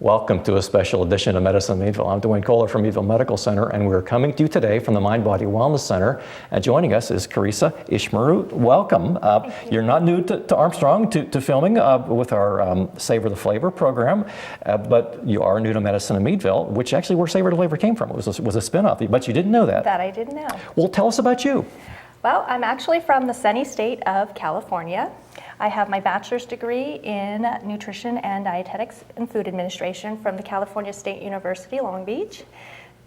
Welcome to a special edition of Medicine Meadville. I'm Dwayne Kohler from Meadville Medical Center, and we're coming to you today from the Mind Body Wellness Center. And joining us is Carisa Ishimaru. Welcome. You're not new to Armstrong, to filming with our Savor the Flavor program, but you are new to Medicine in Meadville, which actually where Savor the Flavor came from. It was a spin-off, but you didn't know that. That I didn't know. Well, tell us about you. Well, I'm actually from the sunny state of California. I have my bachelor's degree in nutrition and dietetics and food administration from the California State University, Long Beach.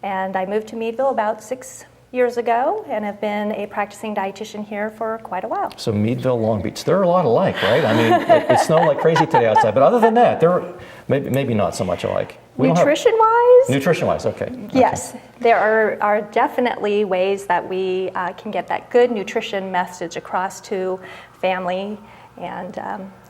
And I moved to Meadville about 6 years ago and have been a practicing dietitian here for quite a while. So Meadville, Long Beach, they're a lot alike, right? I mean, it snowed like crazy today outside, but other than that, they're maybe not so much alike. Nutrition-wise? Nutrition-wise, okay. Yes, there are definitely ways that we can get that good nutrition message across to family and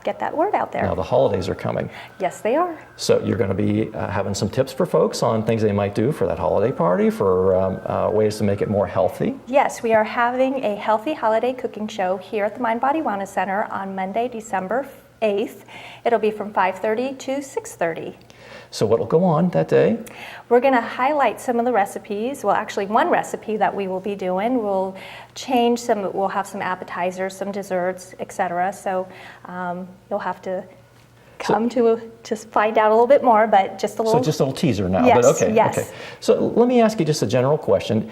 get that word out there. Now the holidays are coming. Yes, they are. So you're going to be having some tips for folks on things they might do for that holiday party, for ways to make it more healthy. Yes, we are having a healthy holiday cooking show here at the Mind Body Wellness Center on Monday, December 8th. It'll be from 5:30 to 6:30. So what will go on that day? We're going to highlight some of the recipes. Well, actually one recipe that we will be doing. We'll change some, we'll have some appetizers, some desserts, etc. So you'll have to come to just find out a little bit more, but just a little. So just a little teaser now. Yes, but okay, yes. Okay. So let me ask you just a general question.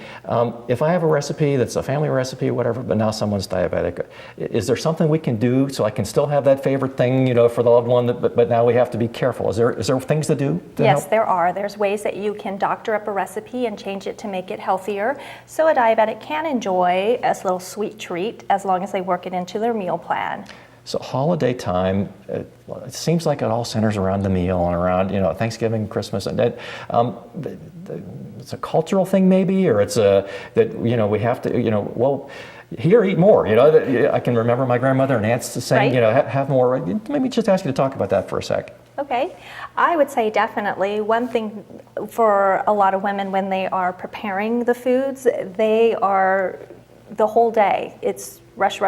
If I have a recipe that's a family recipe, whatever, but now someone's diabetic, is there something we can do so I can still have that favorite thing, for the loved one, but now we have to be careful? Is there things to do to Yes, help? there are. There's ways that you can doctor up a recipe and change it to make it healthier, so a diabetic can enjoy a little sweet treat as long as they work it into their meal plan. So holiday time, it seems like it all centers around the meal and around, Thanksgiving, Christmas, and that. It's a cultural thing maybe, or it's that we have to, well, here eat more. I can remember my grandmother and aunts saying, Right. Have more. Maybe just ask you to talk about that for a sec. Okay, I would say definitely one thing for a lot of women when they are preparing the foods, they are the whole day. It's rush,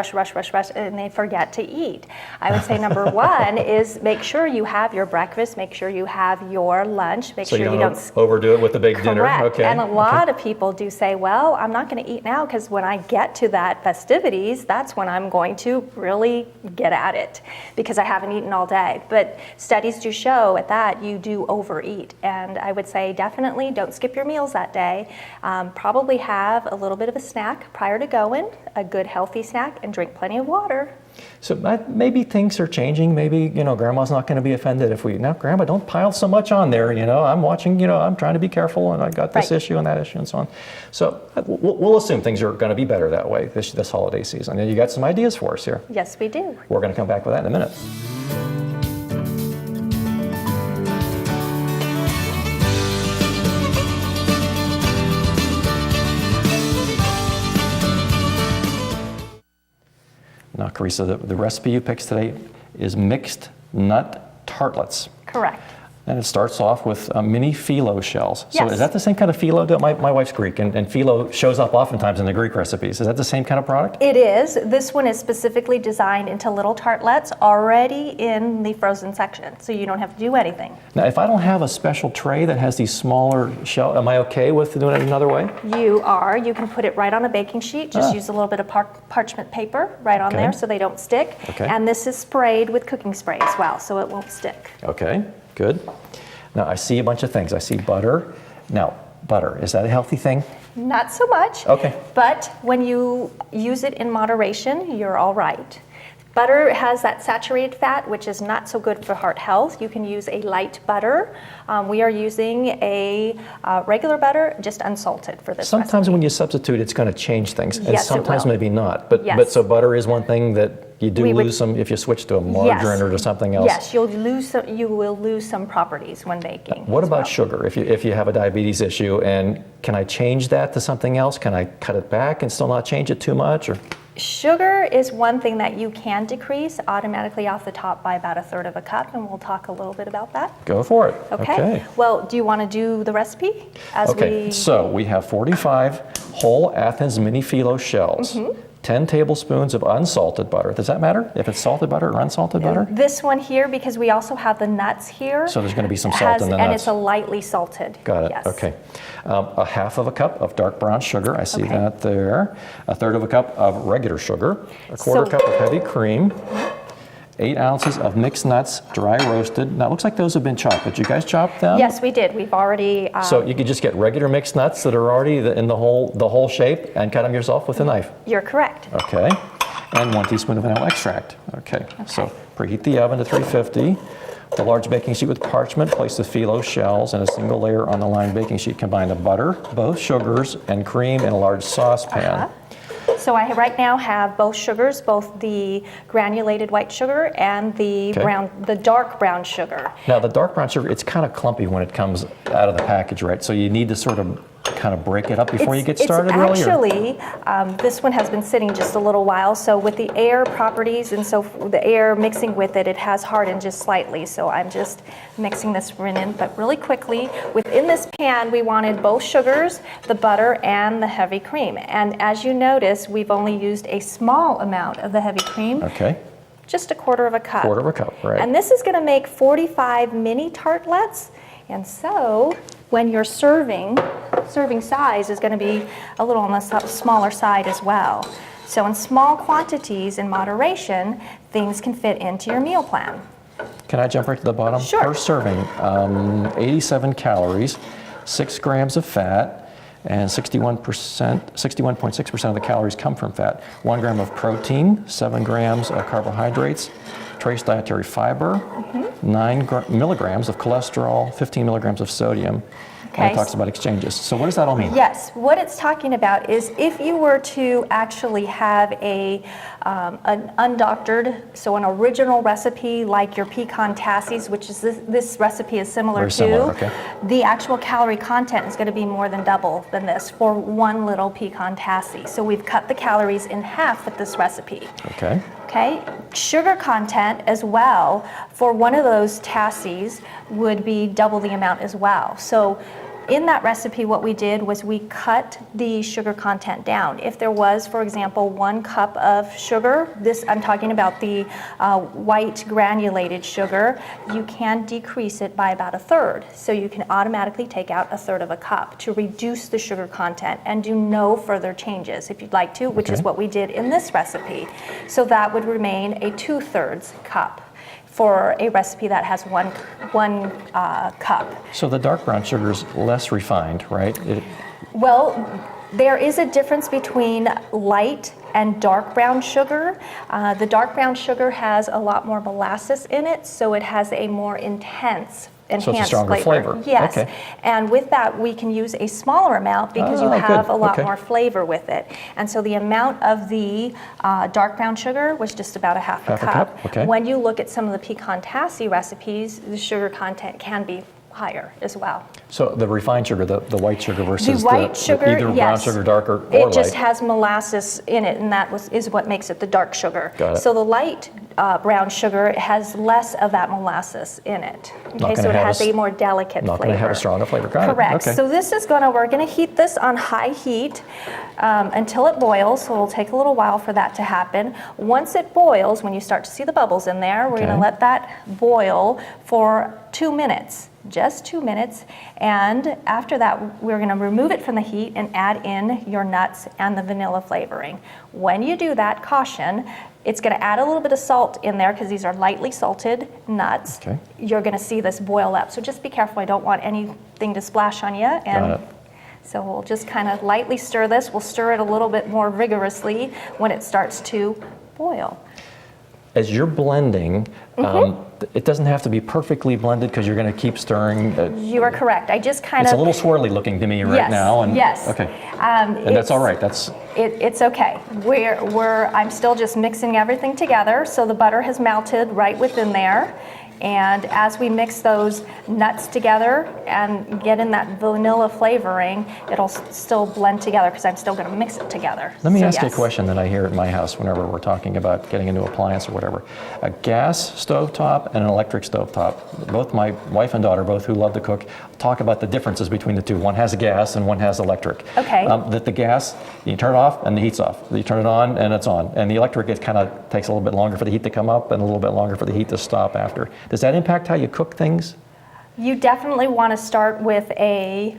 and they forget to eat. I would say number one is make sure you have your breakfast, make sure you have your lunch, make So sure you don't overdo it with the big dinner. Correct. Okay. And a lot of people do say, well, I'm not going to eat now because when I get to that festivities, that's when I'm going to really get at it because I haven't eaten all day. But studies do show at that you do overeat. And I would say definitely don't skip your meals that day. Probably have a little bit of a snack prior to going, a good healthy snack, and drink plenty of water. So maybe things are changing. Maybe, Grandma's not going to be offended if now, Grandma, don't pile so much on there. I'm watching, I'm trying to be careful, and I got this Right. issue and that issue and so on. So we'll assume things are going to be better that way this holiday season. And you got some ideas for us here. Yes, we do. We're going to come back with that in a minute. Now, Carisa, the recipe you picked today is mixed nut tartlets. Correct. And it starts off with mini phyllo shells. So Yes. is that the same kind of phyllo? My wife's Greek, and phyllo shows up oftentimes in the Greek recipes. Is that the same kind of product? It is. This one is specifically designed into little tartlets already in the frozen section, so you don't have to do anything. Now, if I don't have a special tray that has these smaller shells, am I okay with doing it another way? You can put it right on a baking sheet, just Ah. use a little bit of parchment paper right on Okay. there so they don't stick. Okay. And this is sprayed with cooking spray as well, so it won't stick. Okay, good. Now, I see a bunch of things. I see butter. Now, butter, is that a healthy thing? Not so much, Okay. but when you use it in moderation, you're all right. Butter has that saturated fat, which is not so good for heart health. You can use a light butter. We are using a regular butter, just unsalted for this Sometimes recipe. when you substitute, it's going to change things, and Yes, it sometimes will. maybe not. But Yes. so butter is one thing that you do We would- lose some if you switch to a margarine or to something else. Yes, you will lose some properties when baking. What as about well. sugar? If you have a diabetes issue, and can I change that to something else? Can I cut it back and still not change it too much? Or Sugar is one thing that you can decrease automatically off the top by about 1/3 of a cup, and we'll talk a little bit about that. go for it. Okay. Well, do you want to do the recipe? Okay. So we have 45 whole Athens mini phyllo shells. 10 tablespoons of unsalted butter. Does that matter if it's salted butter or unsalted butter? This one here, because we also have the nuts here. So there's going to be some salt in the nuts. And it's a lightly salted. Got it. Yes. Okay. A half of a cup of dark brown sugar. I see Okay. that there. A third of a cup of regular sugar. A quarter cup of heavy cream. 8 ounces of mixed nuts, dry roasted. Now it looks like those have been chopped. Did you guys chop them? Yes, we did. We've already. So you could just get regular mixed nuts that are already in the whole shape and cut them yourself with a knife. You're correct. Okay. And 1 teaspoon of vanilla extract. Okay. So preheat the oven to 350. The large baking sheet with parchment, place the phyllo shells and a single layer on the lined baking sheet. Combine the butter, both sugars, and cream in a large saucepan. So I right now have both sugars, both the granulated white sugar and the dark brown sugar. Now the dark brown sugar, it's kind of clumpy when it comes out of the package, right? So you need to sort of kind of break it up before you get started, really? Actually, this one has been sitting just a little while, so with the air properties and so the air mixing with it, it has hardened just slightly. So I'm just mixing this in, but really quickly. Within this pan, we wanted both sugars, the butter, and the heavy cream. And as you notice, we've only used a small amount of the heavy cream. Okay. Just a quarter of a cup. Quarter of a cup, right. And this is going to make 45 mini tartlets. And so when you're serving size is going to be a little on the smaller side as well. So in small quantities in moderation, things can fit into your meal plan. Can I jump right to the bottom? Sure. Per serving, 87 calories, 6 grams of fat, and 61.6% of the calories come from fat. 1 gram of protein, 7 grams of carbohydrates, trace dietary fiber, 9 milligrams of cholesterol, 15 milligrams of sodium. Okay. And it talks about exchanges. So what does that all mean? Yes, what it's talking about is if you were to actually have an undoctored, so an original recipe like your pecan tassies, which is this recipe is similar Very to, similar, okay. The actual calorie content is going to be more than double than this for one little pecan tassie. So we've cut the calories in half with this recipe. Okay. Okay, sugar content as well for one of those tassies would be double the amount as well. So in that recipe, what we did was we cut the sugar content down. If there was, for example, 1 cup of sugar, I'm talking about the white granulated sugar, you can decrease it by about 1/3. So you can automatically take out 1/3 of a cup to reduce the sugar content and do no further changes if you'd like to, which is what we did in this recipe. So that would remain a 2/3 cup for a recipe that has one cup. So the dark brown sugar is less refined, right? Well, there is a difference between light and dark brown sugar. The dark brown sugar has a lot more molasses in it, so it has a more enhanced So it's a stronger flavor. Yes, Okay. and with that we can use a smaller amount because you have good. a lot Okay. more flavor with it. And so the amount of the dark brown sugar was just about a half a cup. Okay. When you look at some of the pecan tassie recipes, the sugar content can be higher as well. So the refined sugar, the white sugar versus The white sugar, either brown yes. sugar, darker, or It just light. has molasses in it, and that is what makes it the dark sugar. Got it. So the light brown sugar has less of that molasses in it. Okay, so it has a more delicate Not flavor. going to have a stronger flavor. Got it. Correct. Okay. So this is we're going to heat this on high heat until it boils. So it'll take a little while for that to happen. Once it boils, when you start to see the bubbles in there, we're going to let that boil for 2 minutes. Just 2 minutes, and after that we're going to remove it from the heat and add in your nuts and the vanilla flavoring. When you do that, caution, it's going to add a little bit of salt in there because these are lightly salted nuts. Okay. You're going to see this boil up, so just be careful. I don't want anything to splash on you. And Got it. so we'll just kind of lightly stir this. We'll stir it a little bit more vigorously when it starts to boil. As you're blending, it doesn't have to be perfectly blended because you're going to keep stirring. You are correct. I just kind It's of... a little swirly looking to me right now. And, yes. Okay. And that's all right. It's okay. I'm still just mixing everything together, so the butter has melted right within there. And as we mix those nuts together and get in that vanilla flavoring, it'll still blend together because I'm still going to mix it together. Let me So, ask you a yes. question that I hear at my house whenever we're talking about getting a new appliance or whatever. A gas stovetop and an electric stovetop. Both my wife and daughter, both who love to cook, talk about the differences between the two. One has a gas and one has electric. Okay. That the gas, you turn it off and the heat's off. You turn it on and it's on. And the electric, it kind of takes a little bit longer for the heat to come up and a little bit longer for the heat to stop after. Does that impact how you cook things? You definitely want to start with a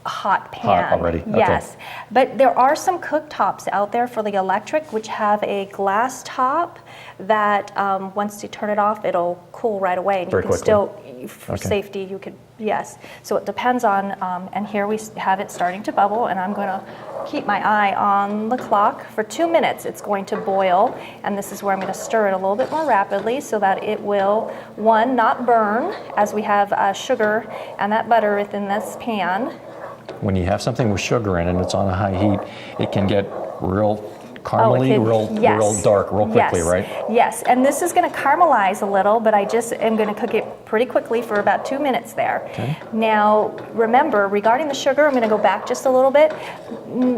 hot pan. Hot already, okay. Yes, but there are some cooktops out there for the electric which have a glass top that once you turn it off, it'll cool right away. And Very you can quickly. still, for Okay. safety, you could, yes. So it depends on, and here we have it starting to bubble, and I'm going to keep my eye on the clock for 2 minutes. It's going to boil, and this is where I'm going to stir it a little bit more rapidly so that it will, one, not burn as we have sugar and that butter within this pan. When you have something with sugar in it and it's on a high heat, it can get real caramely, real dark, real quickly, yes. right? Yes, and this is going to caramelize a little, but I just am going to cook it pretty quickly for about 2 minutes there. Okay. Now, remember, regarding the sugar, I'm going to go back just a little bit.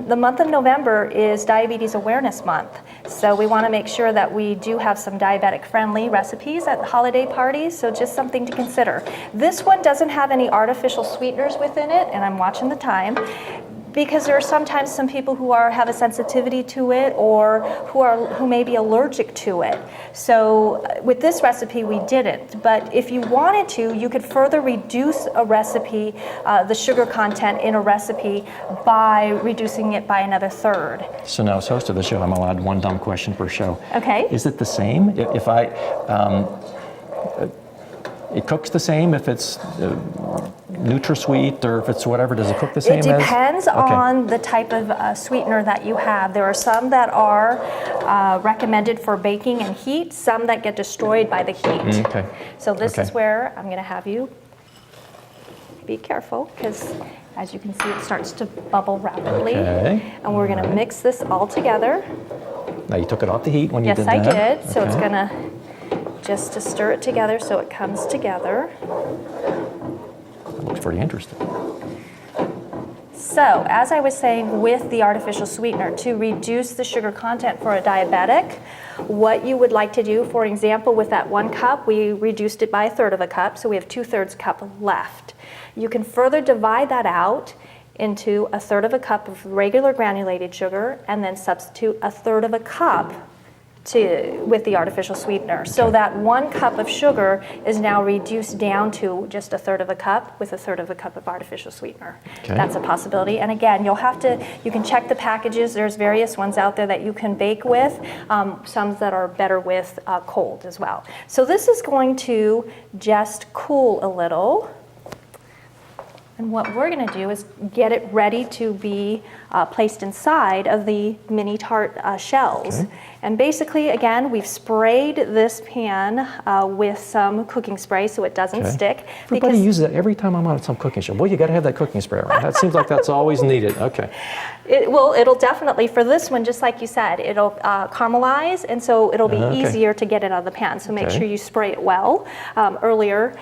The month of November is Diabetes Awareness Month, so we want to make sure that we do have some diabetic-friendly recipes at holiday parties, so just something to consider. This one doesn't have any artificial sweeteners within it, and I'm watching the time, because there are sometimes some people who have a sensitivity to it or who may be allergic to it. So with this recipe we didn't, but if you wanted to, you could further reduce a recipe, the sugar content in a recipe by reducing it by another third. So now as host of the show, I'm allowed one dumb question per show. Okay. Is it the same? If I, it cooks the same if it's NutraSweet or if it's whatever, does it cook the same? It depends Okay. on the type of sweetener that you have. There are some that are recommended for baking and heat, some that get destroyed by the heat. Okay. So this Okay. is where I'm going to have you be careful, because as you can see, it starts to bubble rapidly. Okay. And we're going to mix this all together. Now you took it off the heat when you Yes, did I that? did. So it's Okay. going to just to stir it together so it comes together. That looks pretty interesting. So, as I was saying with the artificial sweetener, to reduce the sugar content for a diabetic, what you would like to do, for example, with that 1 cup, we reduced it by a third of a cup, so we have 2/3 cup left. You can further divide that out into a third of a cup of regular granulated sugar and then substitute a third of a cup with the artificial sweetener. So that 1 cup of sugar is now reduced down to just a third of a cup with a third of a cup of artificial sweetener. Okay. That's a possibility. And again, you can check the packages. There's various ones out there that you can bake with, some that are better with cold as well. So this is going to just cool a little. And what we're going to do is get it ready to be placed inside of the mini tart shells. Okay. And basically, again, we've sprayed this pan with some cooking spray so it doesn't Okay. stick. Everybody uses that every time I'm on some cooking show. Boy, you got to have that cooking spray around. That seems like that's always needed. Okay. It'll definitely, for this one, just like you said, it'll caramelize, and so it'll be Okay. easier to get it out of the pan. So make Okay. sure you spray it well. Earlier,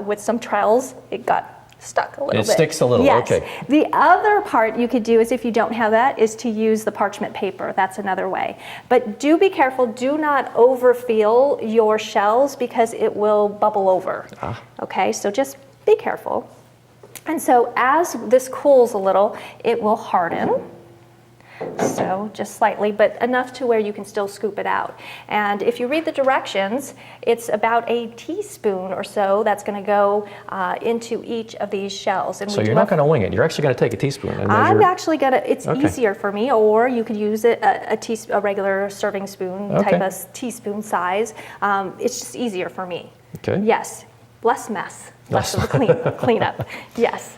with some trials, it got stuck a little bit. It sticks a little, yes. okay. The other part you could do is, if you don't have that, is to use the parchment paper. That's another way. But do be careful. Do not overfill your shells because it will bubble over. Okay, so just be careful. And so as this cools a little, it will harden. So just slightly, but enough to where you can still scoop it out. And if you read the directions, it's about a teaspoon or so that's going to go into each of these shells. And So you're not going to wing it. You're actually going to take a teaspoon and measure. I'm actually going to, it's Okay. easier for me, or you could use it a regular serving spoon, Okay. type of teaspoon size. It's just easier for me. Okay. Yes, less mess, less of the cleanup. Yes.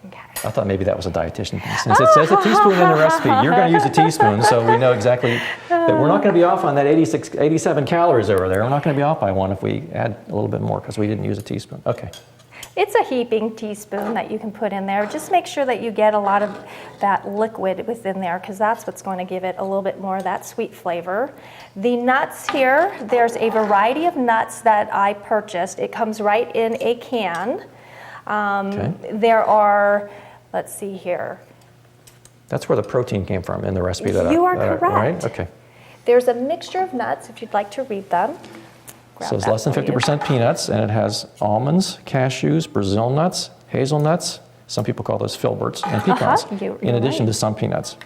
Okay. I thought maybe that was a dietitian thing. Since it says a teaspoon in the recipe, you're going to use a teaspoon, so we know exactly that we're not going to be off on that 87 calories over there. We're not going to be off by 1 if we add a little bit more because we didn't use a teaspoon. Okay. It's a heaping teaspoon that you can put in there. Just make sure that you get a lot of that liquid within there, because that's what's going to give it a little bit more of that sweet flavor. The nuts here, there's a variety of nuts that I purchased. It comes right in a can. Okay. There are, let's see here. That's where the protein came from in the recipe that You are right? correct. Okay. There's a mixture of nuts, if you'd like to read them. Grab So it's that less than for you. 50% peanuts, and it has almonds, cashews, Brazil nuts, hazelnuts, some people call those filberts, and pecans, You're in addition right. to some peanuts.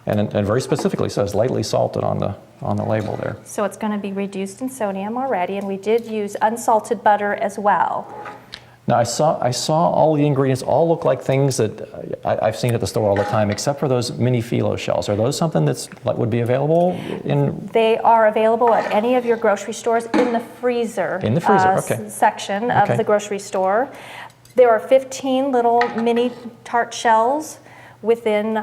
And very specifically says lightly salted on the label there. So it's going to be reduced in sodium already, and we did use unsalted butter as well. Now I saw all the ingredients all look like things that I've seen at the store all the time, except for those mini phyllo shells. Are those something that would be available in? They are available at any of your grocery stores in the freezer. In the freezer, okay. Section Okay. of the grocery store. There are 15 little mini tart shells within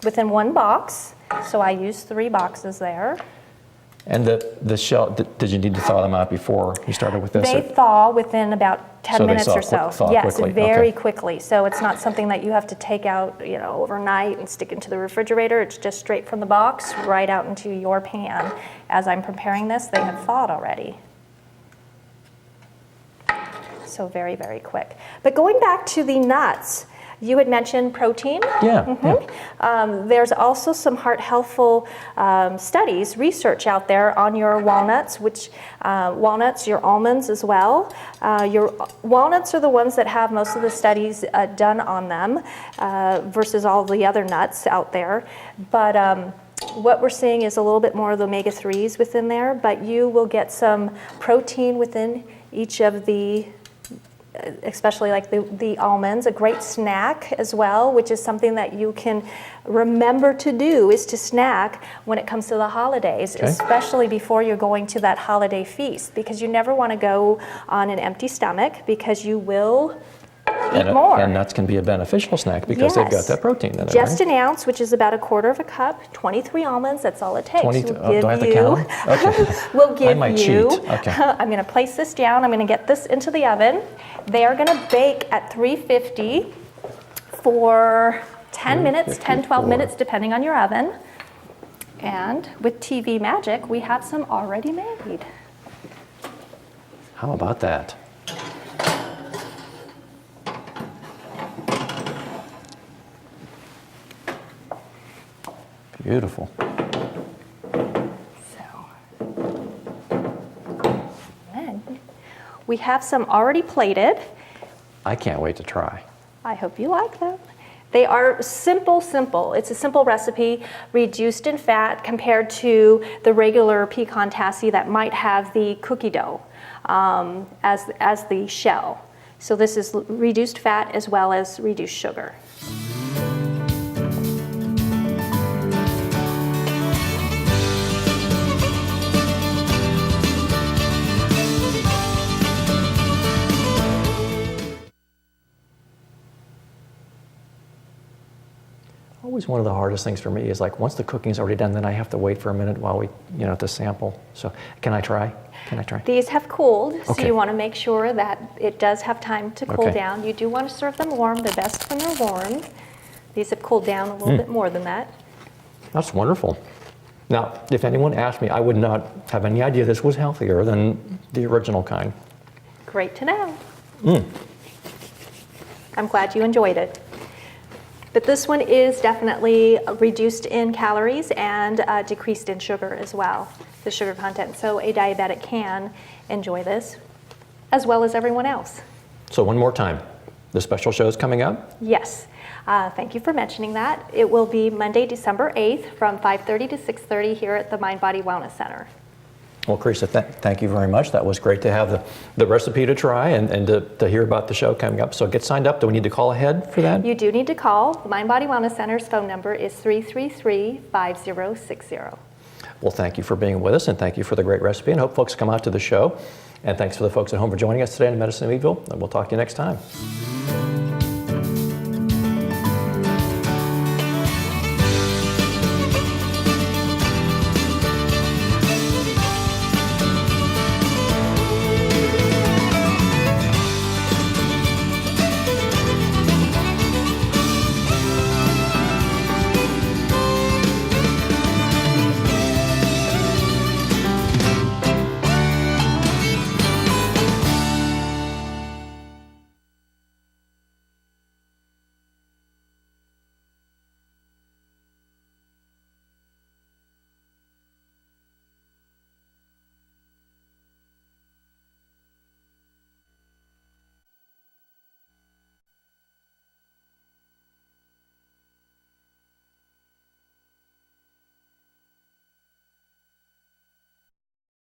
one box. So I used 3 boxes there. And the shell, did you need to thaw them out before you started with this? They thaw within about 10 So they minutes or thaw yes, quickly, very okay. quickly. So it's not something that you have to take out, overnight and stick into the refrigerator. It's just straight from the box, right out into your pan. As I'm preparing this, they have thawed already. So very, very quick. But going back to the nuts, you had mentioned protein. Yeah. There's also some heart healthful studies, research out there on your walnuts, walnuts, your almonds as well. Your walnuts are the ones that have most of the studies done on them versus all the other nuts out there. But what we're seeing is a little bit more of the omega-3s within there, but you will get some protein within each of the especially like the almonds, a great snack as well, which is something that you can remember to do, is to snack when it comes to the holidays, Okay. especially before you're going to that holiday feast, because you never want to go on an empty stomach because you will eat more. And nuts can be a beneficial snack because they've got Yes. that protein in it, Just right? an ounce, which is about 1/4 cup, 23 almonds, that's all it takes. 20, We'll do I have to count them? Okay. We'll give I might you, cheat. Okay. I'm going to place this down, I'm going to get this into the oven. They are going to bake at 350 for 10 minutes, 10, 12 minutes, depending on your oven. And with TV magic, we have some already made. How about that? Beautiful. And we have some already plated. I can't wait to try. I hope you like them. They are simple. It's a simple recipe, reduced in fat compared to the regular pecan tassie that might have the cookie dough as the shell. So this is reduced fat as well as reduced sugar. Always one of the hardest things for me is like once the cooking's already done, then I have to wait for a minute while we, to sample. So can I try? These have cooled, so Okay. you want to make sure that it does have time to cool Okay. down. You do want to serve them warm. They're best when they're warm. These have cooled down a little bit more than that. That's wonderful. Now, if anyone asked me, I would not have any idea this was healthier than the original kind. Great to know. I'm glad you enjoyed it. But this one is definitely reduced in calories and decreased in sugar as well, the sugar content. So a diabetic can enjoy this, as well as everyone else. So one more time, the special show is coming up? Yes. Thank you for mentioning that. It will be Monday, December 8th from 5:30 to 6:30 here at the Mind Body Wellness Center. Well, Carisa, thank you very much. That was great to have the recipe to try and to hear about the show coming up. So get signed up. Do we need to call ahead for that? You do need to call. The Mind Body Wellness Center's phone number is 333-5060. Well, thank you for being with us, and thank you for the great recipe, and hope folks come out to the show. And thanks for the folks at home for joining us today in Medicine in Meadville, and we'll talk to you next time.